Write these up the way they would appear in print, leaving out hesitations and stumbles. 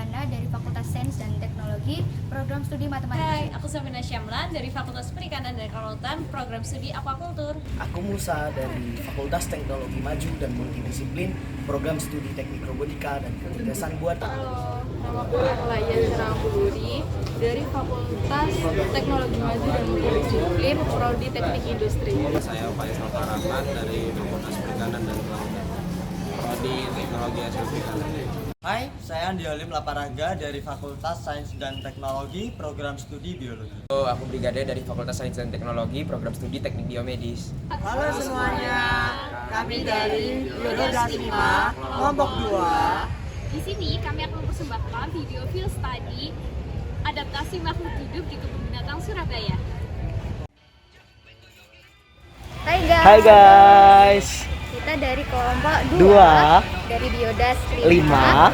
Maulana dari Fakultas Sains dan Teknologi, program studi Matematika. Hai, aku Samina Syamlan dari Fakultas Perikanan dan Kelautan, program studi Aquacultur. Aku Musa dari Fakultas Teknologi Maju dan Multidisiplin, program studi Teknik Robotika dan Kecerdasan Buatan. Halo, nama aku Aklaya Serambuluri dari Fakultas Teknologi Maju dan Multidisiplin, prodi Teknik Industri. Saya Faisal Farahan dari Fakultas Perikanan dan Kelautan, prodi Teknologi Hasil Perikanan. Hai, saya Andi Halim Laparaga dari Fakultas Sains dan Teknologi, program studi Biologi. Aku Brigade dari Fakultas Sains dan Teknologi, program studi Teknik Biomedis. Halo semuanya, kami dari Biodas 5, kelompok 2. Di sini kami akan mempersembahkan video field study adaptasi makhluk hidup di kebun binatang Surabaya. Hai guys. Kita dari kelompok 2 dari Biodas 5.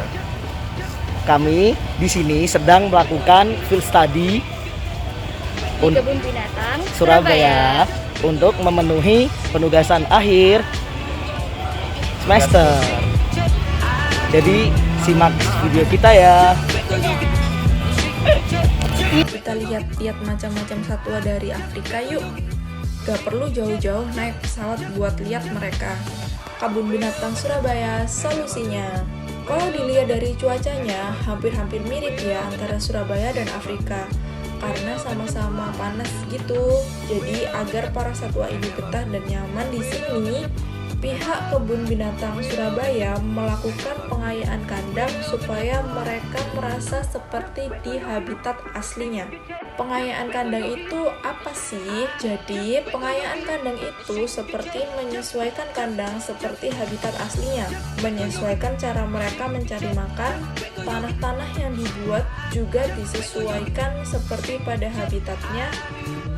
Kami di sini sedang melakukan field study di kebun binatang Surabaya untuk memenuhi penugasan akhir semester. Jadi simak video kita ya. Kita lihat-lihat macam-macam satwa dari Afrika yuk. Gak perlu jauh-jauh naik pesawat buat lihat mereka. Kebun binatang Surabaya solusinya. Kalau dilihat dari cuacanya, hampir-hampir mirip ya antara Surabaya dan Afrika. Karena sama-sama panas gitu. Jadi agar para satwa ini betah dan nyaman di sini, pihak Kebun Binatang Surabaya melakukan pengayaan kandang supaya mereka merasa seperti di habitat aslinya. Pengayaan kandang itu apa sih? Jadi, pengayaan kandang itu seperti menyesuaikan kandang seperti habitat aslinya, menyesuaikan cara mereka mencari makan, tanah-tanah yang dibuat juga disesuaikan seperti pada habitatnya,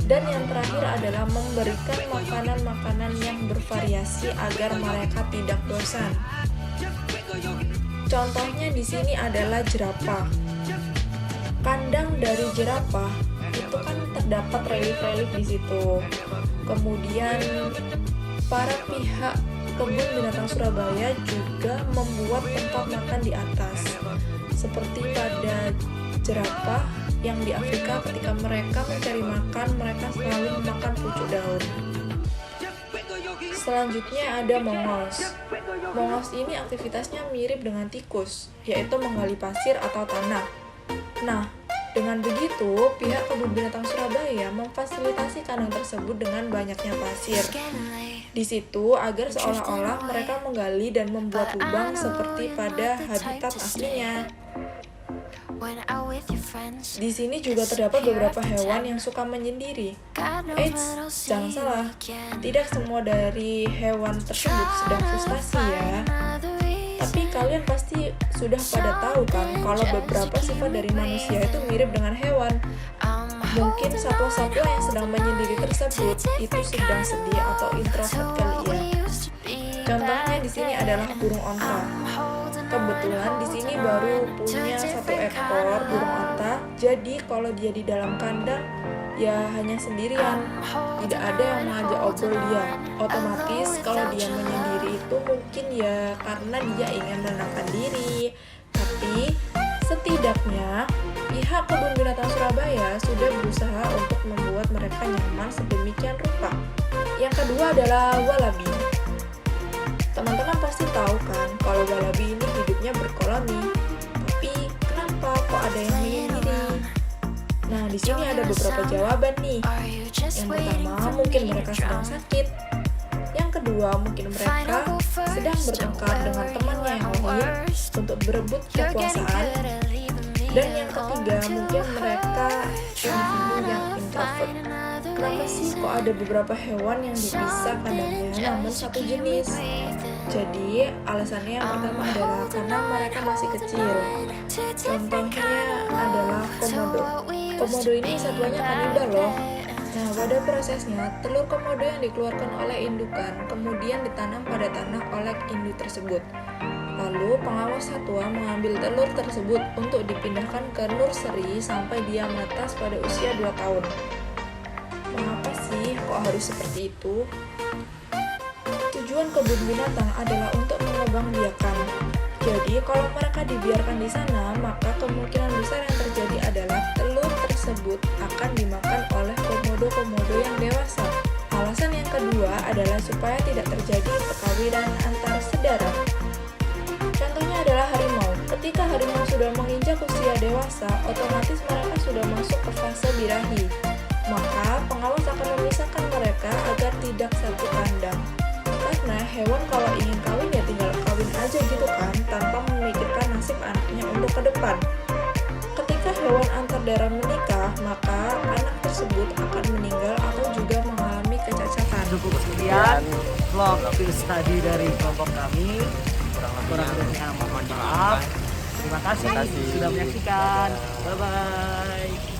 dan yang terakhir adalah memberikan makanan-makanan yang bervariasi agar mereka tidak bosan. Contohnya di sini adalah jerapah. Kandang dari jerapah itu kan terdapat relief-relief di situ. Kemudian para pihak Kebun Binatang Surabaya juga membuat tempat makan di atas. Seperti pada jerapah yang di Afrika, ketika mereka mencari makan, mereka selalu memakan pucuk daun. Selanjutnya ada mongos. Mongos ini aktivitasnya mirip dengan tikus, yaitu menggali pasir atau tanah. Nah, dengan begitu, pihak Kebun Binatang Surabaya memfasilitasi kandang tersebut dengan banyaknya pasir. Di situ agar seolah-olah mereka menggali dan membuat lubang seperti pada habitat aslinya. Di sini juga terdapat beberapa hewan yang suka menyendiri. Eits, jangan salah, tidak semua dari hewan tersebut sedang frustasi ya. Tapi kalian pasti sudah pada tahu kan kalau beberapa sifat dari manusia itu mirip dengan hewan. Mungkin satwa-satwa yang sedang menyendiri tersebut itu sedang sedih atau introvert kali ya. Contohnya di sini adalah burung onta. Kebetulan di sini baru punya 1 ekor burung onta. Jadi kalau dia di dalam kandang ya hanya sendirian, tidak ada yang mengajak obrol dia. Otomatis kalau dia menyendiri itu mungkin ya karena dia ingin menenangkan diri. Tapi setidaknya pihak Kebun Binatang Surabaya sudah berusaha untuk membuat mereka nyaman sedemikian rupa. Yang kedua adalah walabi. Teman-teman pasti tahu kan kalau walabi ini hidupnya berkoloni. Tapi kenapa kok ada yang menyendiri? Nah, di sini ada beberapa jawaban nih. Yang pertama, mungkin mereka sedang sakit. Yang kedua, mungkin mereka sedang bertengkar dengan temannya yang lain untuk berebut kekuasaan. Dan yang ketiga, mungkin mereka individu yang introvert. Kenapa sih kok ada beberapa hewan yang dipisah kandangnya namun satu jenis? Jadi, alasannya yang pertama adalah karena mereka masih kecil. Contohnya adalah komodo. Komodo ini satuannya kanibal loh. Nah, pada prosesnya, telur komodo yang dikeluarkan oleh indukan kemudian ditanam pada tanah oleh induk tersebut. Lalu, pengawas satwa mengambil telur tersebut untuk dipindahkan ke nursery sampai dia menetas pada usia 2 tahun. Mengapa sih kok harus seperti itu? Tujuan kebun binatang adalah untuk mengembangbiakan. Jadi, kalau mereka dibiarkan di sana, maka kemungkinan besar yang terjadi adalah telur tersebut akan dimakan oleh komodo-komodo yang dewasa. Alasan yang kedua adalah supaya tidak terjadi perkawinan antar sedara. Contohnya adalah harimau. Ketika harimau sudah menginjak usia dewasa, otomatis mereka sudah masuk ke fase birahi. Maka pengawas akan memisahkan mereka agar tidak satu kandang. Karena hewan kalau ingin kawin ya tinggal kawin aja gitu kan, tanpa memikirkan nasib anaknya untuk ke depan. Ketika hewan antar darah menikah, maka anak tersebut akan meninggal atau juga mengalami kecacatan. Cukup sekian vlog field study dari kelompok kami. Kurang lebihnya mohon maaf. Terima kasih sudah menyaksikan. Bye bye.